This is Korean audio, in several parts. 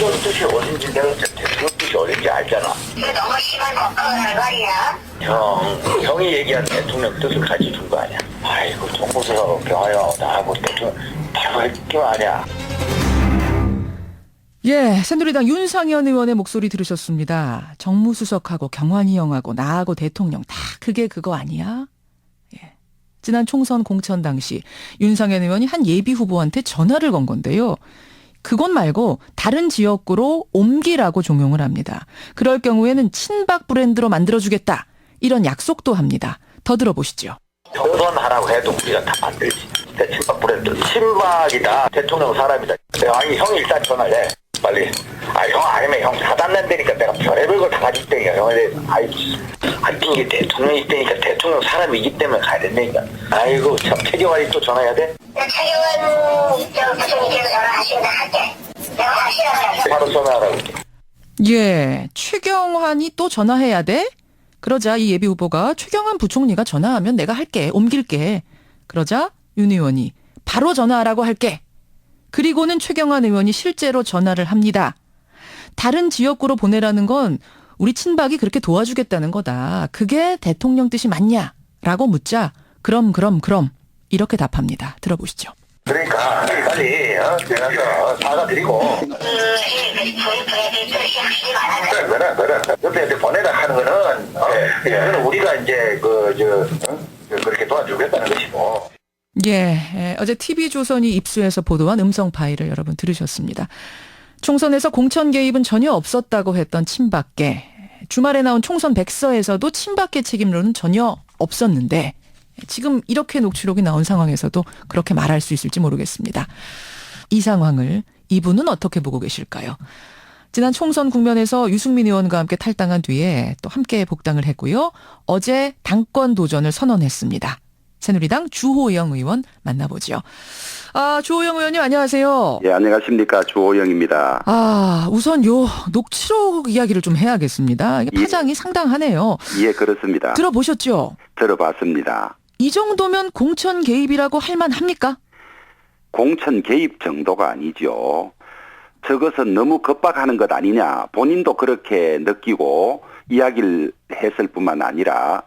어떤 뜻이 어딘지 내가 대통령 뜻이 어딘지 알잖아. 이거 너무 심한 걱정을 말이야. 형이 얘기한 대통령 뜻을 가지고 준 거 아니야. 아이고 정보수사가 병하여 나하고 대통령 바로 할게 아니야. 예, 새누리당 윤상현 의원의 목소리 들으셨습니다. 정무수석하고 경환이 형하고 나하고 대통령 다 그게 그거 아니야? 예. 지난 총선 공천 당시 윤상현 의원이 한 예비 후보한테 전화를 건 건데요. 그것 말고 다른 지역구로 옮기라고 종용을 합니다. 그럴 경우에는 친박 브랜드로 만들어주겠다. 이런 약속도 합니다. 더 들어보시죠. 당선하라고 해도 우리가 다 만들지. 친박 브랜드. 친박이다. 대통령 사람이다. 아니 형이 일단 전화를 해. 빨리. 형 아니면 형 사단난다니까 내가 별의별 걸 다 가질 때니까 형에 이게 대통령이 때니까 대통령 사람이기 때문에 가야 된다니까. 아이고 참 최경환이 또 전화해야 돼? 최경환 부총리께서 전화하시면 할게. 내가 확실하게 바로 전화하라고. 예, 최경환이 또 전화해야 돼? 그러자 이 예비 후보가 최경환 부총리가 전화하면 내가 할게, 옮길게. 그러자 윤 의원이 바로 전화하라고 할게. 그리고는 최경환 의원이 실제로 전화를 합니다. 다른 지역구로 보내라는 건 우리 친박이 그렇게 도와주겠다는 거다. 그게 대통령 뜻이 맞냐? 라고 묻자 그럼 이렇게 답합니다. 들어보시죠. 그러니까 빨리 내가 사과드리고 그래 근데 보내라 하는 거는 그거는 우리가 이제 그렇게 도와주겠다는 것이고. 예, 어제 TV조선이 입수해서 보도한 음성 파일을 여러분 들으셨습니다. 총선에서 공천 개입은 전혀 없었다고 했던 친박계. 주말에 나온 총선 백서에서도 친박계 책임론은 전혀 없었는데 지금 이렇게 녹취록이 나온 상황에서도 그렇게 말할 수 있을지 모르겠습니다. 이 상황을 이분은 어떻게 보고 계실까요? 지난 총선 국면에서 유승민 의원과 함께 탈당한 뒤에 또 함께 복당을 했고요. 어제 당권 도전을 선언했습니다. 새누리당 주호영 의원 만나보죠. 주호영 의원님 안녕하세요. 예, 안녕하십니까. 주호영입니다. 우선 요 녹취록 이야기를 좀 해야겠습니다. 이게 파장이 상당하네요. 예, 그렇습니다. 들어보셨죠? 들어봤습니다. 이 정도면 공천 개입이라고 할 만합니까? 공천 개입 정도가 아니죠. 저것은 너무 겁박하는 것 아니냐. 본인도 그렇게 느끼고 이야기를 했을 뿐만 아니라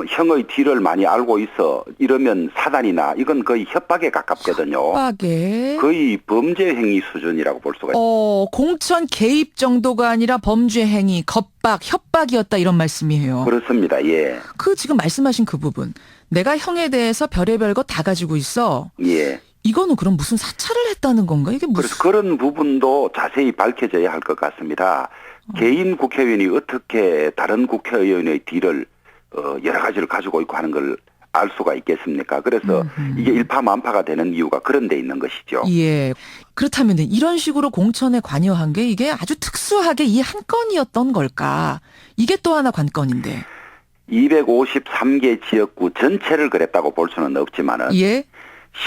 형의 뒤를 많이 알고 있어 이러면 사단이나 이건 거의 협박에 가깝거든요. 협박에? 거의 범죄 행위 수준이라고 볼 수가 있습니다. 공천 개입 정도가 아니라 범죄 행위, 겁박, 협박이었다 이런 말씀이에요. 그렇습니다. 예. 지금 말씀하신 그 부분. 내가 형에 대해서 별의별 거 다 가지고 있어. 예. 이거는 그럼 무슨 사찰을 했다는 건가? 이게 무슨? 그래서 그런 부분도 자세히 밝혀져야 할 것 같습니다. 개인 국회의원이 어떻게 다른 국회의원의 뒤를 여러 가지를 가지고 있고 하는 걸 알 수가 있겠습니까? 그래서 이게 일파만파가 되는 이유가 그런 데 있는 것이죠. 예. 그렇다면 이런 식으로 공천에 관여한 게 이게 아주 특수하게 이 한 건이었던 걸까? 이게 또 하나 관건인데. 253개 지역구 전체를 그랬다고 볼 수는 없지만은 예.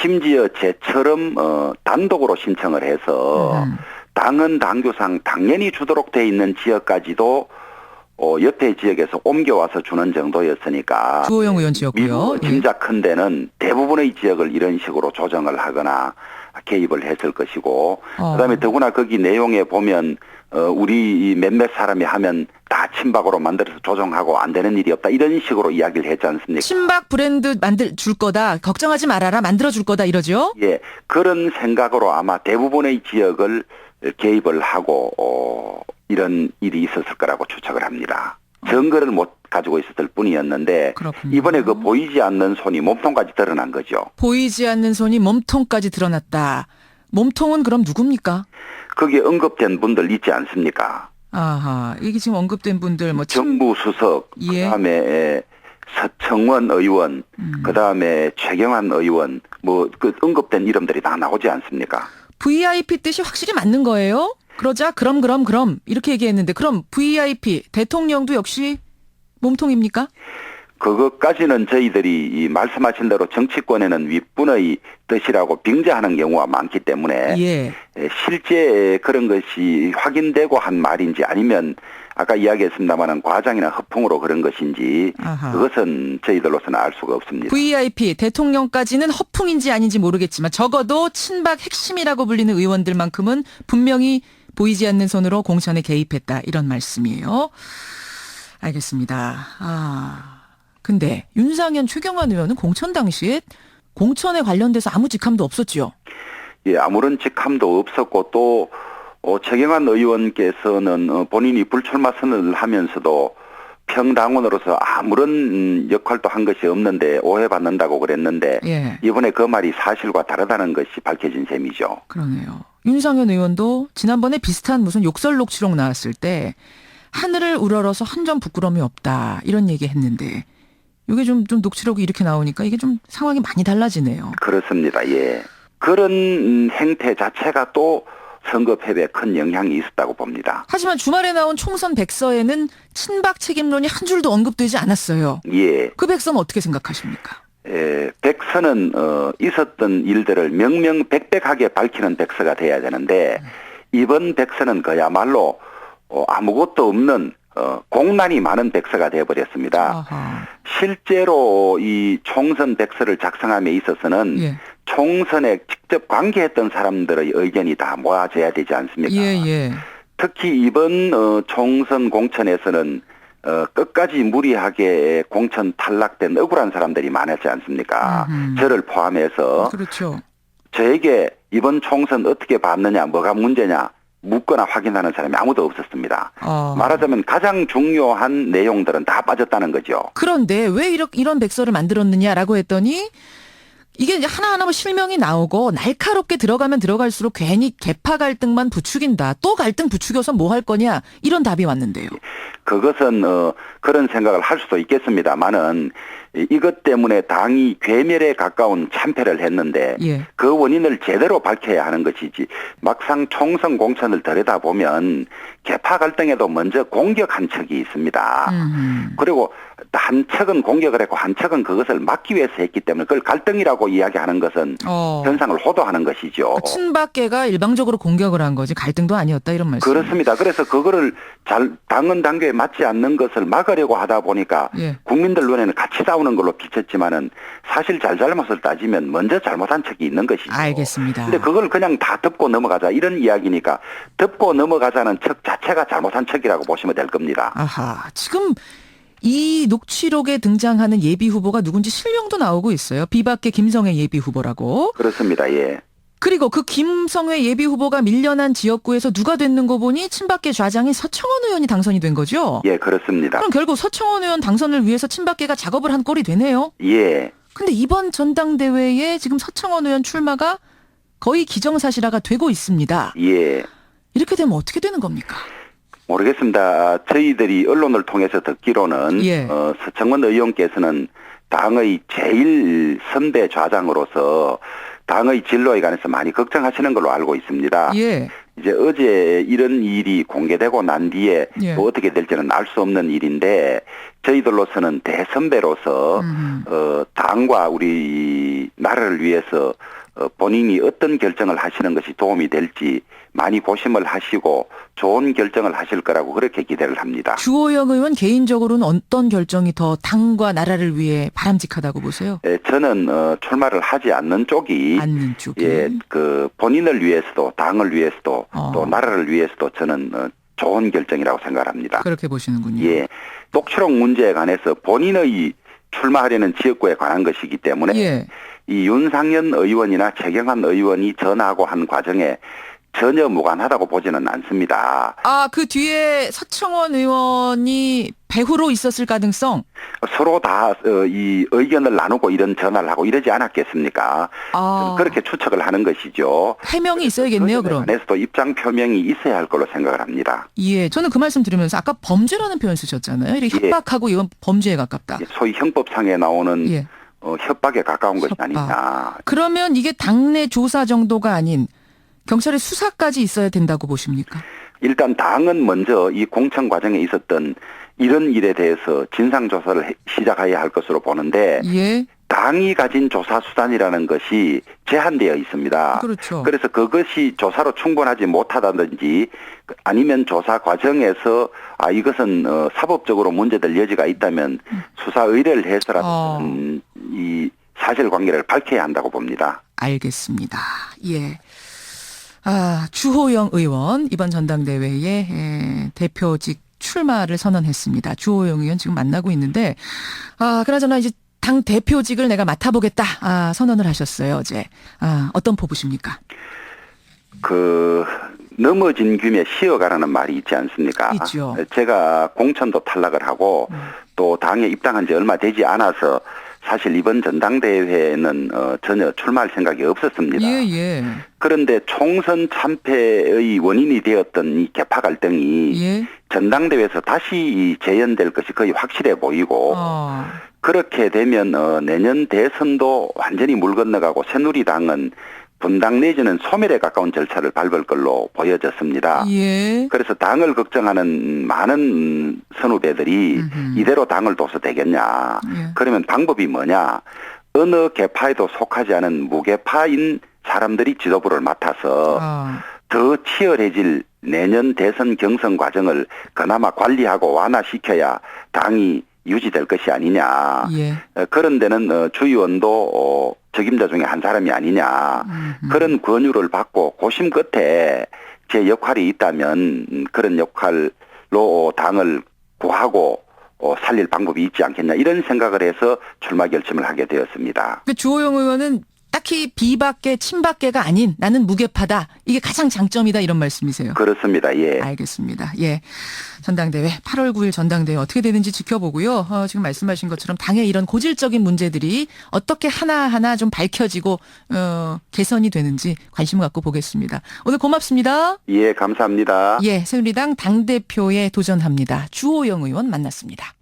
심지어 제처럼 단독으로 신청을 해서 당헌 당규상 당연히 주도록 돼 있는 지역까지도 옆에 지역에서 옮겨와서 주는 정도였으니까 주호영 의원 지역고요. 짐작컨대는 대부분의 지역을 이런 식으로 조정을 하거나 개입을 했을 것이고 그다음에 더구나 거기 내용에 보면 우리 몇몇 사람이 하면 다 친박으로 만들어서 조정하고 안 되는 일이 없다 이런 식으로 이야기를 했지 않습니까? 친박 브랜드 줄 거다. 걱정하지 말아라. 만들어 줄 거다 이러죠? 예. 그런 생각으로 아마 대부분의 지역을 개입을 하고 이런 일이 있었을 거라고 추측을 합니다. 증거를 못 가지고 있었을 뿐이었는데 그렇군요. 이번에 그 보이지 않는 손이 몸통까지 드러난 거죠. 보이지 않는 손이 몸통까지 드러났다. 몸통은 그럼 누굽니까? 거기에 언급된 분들 있지 않습니까? 아하, 이게 지금 언급된 분들 정부 수석, 예. 그다음에 서청원 의원, 그다음에 최경환 의원 그 언급된 이름들이 다 나오지 않습니까? VIP 뜻이 확실히 맞는 거예요? 그러자 그럼 이렇게 얘기했는데 그럼 VIP 대통령도 역시 몸통입니까? 그것까지는 저희들이 말씀하신 대로 정치권에는 윗분의 뜻이라고 빙자하는 경우가 많기 때문에 예. 실제 그런 것이 확인되고 한 말인지 아니면 아까 이야기했습니다마는 과장이나 허풍으로 그런 것인지 아하. 그것은 저희들로서는 알 수가 없습니다. VIP 대통령까지는 허풍인지 아닌지 모르겠지만 적어도 친박 핵심이라고 불리는 의원들만큼은 분명히 보이지 않는 손으로 공천에 개입했다. 이런 말씀이에요. 알겠습니다. 근데 윤상현 최경환 의원은 공천 당시에 공천에 관련돼서 아무 직함도 없었죠. 예, 아무런 직함도 없었고 또 최경환 의원께서는 본인이 불출마 선언을 하면서도 평당원으로서 아무런 역할도 한 것이 없는데 오해받는다고 그랬는데 예. 이번에 그 말이 사실과 다르다는 것이 밝혀진 셈이죠. 그러네요. 윤상현 의원도 지난번에 비슷한 무슨 욕설 녹취록 나왔을 때 하늘을 우러러서 한 점 부끄러움이 없다 이런 얘기 했는데 이게 좀 녹취록이 이렇게 나오니까 이게 좀 상황이 많이 달라지네요. 그렇습니다. 예. 그런 행태 자체가 또 선거 패배에 큰 영향이 있었다고 봅니다. 하지만 주말에 나온 총선 백서에는 친박 책임론이 한 줄도 언급되지 않았어요. 예. 그 백서는 어떻게 생각하십니까? 백서는 있었던 일들을 명명백백하게 밝히는 백서가 돼야 되는데 이번 백서는 그야말로 아무것도 없는 공란이 많은 백서가 되어버렸습니다. 아하. 실제로 이 총선 백서를 작성함에 있어서는 예. 총선에 직접 관계했던 사람들의 의견이 다 모아져야 되지 않습니까? 예. 특히 이번 총선 공천에서는 끝까지 무리하게 공천 탈락된 억울한 사람들이 많았지 않습니까? 저를 포함해서 그렇죠. 저에게 이번 총선 어떻게 봤느냐, 뭐가 문제냐 묻거나 확인하는 사람이 아무도 없었습니다. 말하자면 가장 중요한 내용들은 다 빠졌다는 거죠. 그런데 왜 이런 백서를 만들었느냐라고 했더니 이게 이제 하나하나 뭐 실명이 나오고 날카롭게 들어가면 들어갈수록 괜히 계파 갈등만 부추긴다. 또 갈등 부추겨서 뭐 할 거냐 이런 답이 왔는데요. 그것은 그런 생각을 할 수도 있겠습니다만은 이것 때문에 당이 괴멸에 가까운 참패를 했는데 예. 그 원인을 제대로 밝혀야 하는 것이지 막상 총선 공천을 들여다보면 계파 갈등에도 먼저 공격한 척이 있습니다. 그리고 한 척은 공격을 했고 한 척은 그것을 막기 위해서 했기 때문에 그걸 갈등이라고 이야기하는 것은 현상을 호도하는 것이죠. 친박계가 일방적으로 공격을 한 거지 갈등도 아니었다 이런 말씀. 그렇습니다. 그래서 그거를 당헌 당규에 맞지 않는 것을 막으려고 하다 보니까 예. 국민들 눈에는 같이 싸우는 걸로 비쳤지만은 사실 잘잘못을 따지면 먼저 잘못한 척이 있는 것이죠. 알겠습니다. 근데 그걸 그냥 다 덮고 넘어가자 이런 이야기니까 덮고 넘어가자는 척 자체가 잘못한 척이라고 보시면 될 겁니다. 아하. 지금 이 녹취록에 등장하는 예비 후보가 누군지 실명도 나오고 있어요. 비박계 김성애 예비 후보라고. 그렇습니다. 예. 그리고 그 김성애 예비 후보가 밀려난 지역구에서 누가 됐는 거 보니 친박계 좌장인 서청원 의원이 당선이 된 거죠? 예, 그렇습니다. 그럼 결국 서청원 의원 당선을 위해서 친박계가 작업을 한 꼴이 되네요? 예. 근데 이번 전당대회에 지금 서청원 의원 출마가 거의 기정사실화가 되고 있습니다. 예. 이렇게 되면 어떻게 되는 겁니까? 모르겠습니다. 저희들이 언론을 통해서 듣기로는 예. 서청원 의원께서는 당의 제일 선배 좌장으로서 당의 진로에 관해서 많이 걱정하시는 걸로 알고 있습니다. 예. 이제 어제 이런 일이 공개되고 난 뒤에 예. 뭐 어떻게 될지는 알 수 없는 일인데 저희들로서는 대선배로서 당과 우리 나라를 위해서 본인이 어떤 결정을 하시는 것이 도움이 될지 많이 고심을 하시고 좋은 결정을 하실 거라고 그렇게 기대를 합니다. 주호영 의원 개인적으로는 어떤 결정이 더 당과 나라를 위해 바람직하다고 보세요? 예, 저는 출마를 하지 않는 쪽이 않는 쪽이. 예, 그 본인을 위해서도 당을 위해서도 또 나라를 위해서도 저는 좋은 결정이라고 생각합니다. 그렇게 보시는군요. 예, 녹취록 문제에 관해서 본인의 출마하려는 지역구에 관한 것이기 때문에 예. 이 윤상현 의원이나 최경환 의원이 전화하고 한 과정에 전혀 무관하다고 보지는 않습니다. 그 뒤에 서청원 의원이 배후로 있었을 가능성? 서로 다 이 의견을 나누고 이런 전화를 하고 이러지 않았겠습니까? 저는 그렇게 추측을 하는 것이죠. 해명이 있어야겠네요, 그럼. 안에서도 입장 표명이 있어야 할 걸로 생각을 합니다. 예, 저는 그 말씀 들으면서 아까 범죄라는 표현 쓰셨잖아요. 이렇게 협박하고 이건 범죄에 가깝다. 소위 형법상에 나오는 예. 협박에 가까운 것이 협박. 아니냐. 그러면 이게 당내 조사 정도가 아닌 경찰의 수사까지 있어야 된다고 보십니까? 일단 당은 먼저 이 공천 과정에 있었던 이런 일에 대해서 진상조사를 시작해야 할 것으로 보는데 예. 당이 가진 조사 수단이라는 것이 제한되어 있습니다. 그렇죠. 그래서 그것이 조사로 충분하지 못하다든지 아니면 조사 과정에서 이것은 사법적으로 문제될 여지가 있다면 수사 의뢰를 해서라도 이 사실관계를 밝혀야 한다고 봅니다. 알겠습니다. 예. 주호영 의원 이번 전당대회에 대표직 출마를 선언했습니다. 주호영 의원 지금 만나고 있는데 그나저나 이제 당 대표직을 내가 맡아보겠다 선언을 하셨어요 어제. 어떤 포부십니까? 넘어진 김에 쉬어가라는 말이 있지 않습니까? 있죠. 제가 공천도 탈락을 하고 또 당에 입당한 지 얼마 되지 않아서 사실 이번 전당대회는 전혀 출마할 생각이 없었습니다. 예. 그런데 총선 참패의 원인이 되었던 이 계파 갈등이 예. 전당대회에서 다시 재현될 것이 거의 확실해 보이고 그렇게 되면 내년 대선도 완전히 물 건너가고 새누리당은 분당 내지는 소멸에 가까운 절차를 밟을 걸로 보여졌습니다. 예. 그래서 당을 걱정하는 많은 선후배들이 이대로 당을 둬서 되겠냐. 예. 그러면 방법이 뭐냐. 어느 계파에도 속하지 않은 무계파인 사람들이 지도부를 맡아서 더 치열해질 내년 대선 경선 과정을 그나마 관리하고 완화시켜야 당이 유지될 것이 아니냐. 예. 그런 데는 주 의원도 적임자 중에 한 사람이 아니냐. 그런 권유를 받고 고심 끝에 제 역할이 있다면 그런 역할로 당을 구하고 살릴 방법이 있지 않겠냐. 이런 생각을 해서 출마 결심을 하게 되었습니다. 주호영 의원은 딱히 비박계, 친박계가 아닌 나는 무계파다. 이게 가장 장점이다 이런 말씀이세요. 그렇습니다. 예. 알겠습니다. 예. 전당대회 8월 9일 전당대회 어떻게 되는지 지켜보고요. 지금 말씀하신 것처럼 당의 이런 고질적인 문제들이 어떻게 하나하나 좀 밝혀지고 개선이 되는지 관심을 갖고 보겠습니다. 오늘 고맙습니다. 예, 감사합니다. 예, 새누리당 당대표에 도전합니다. 주호영 의원 만났습니다.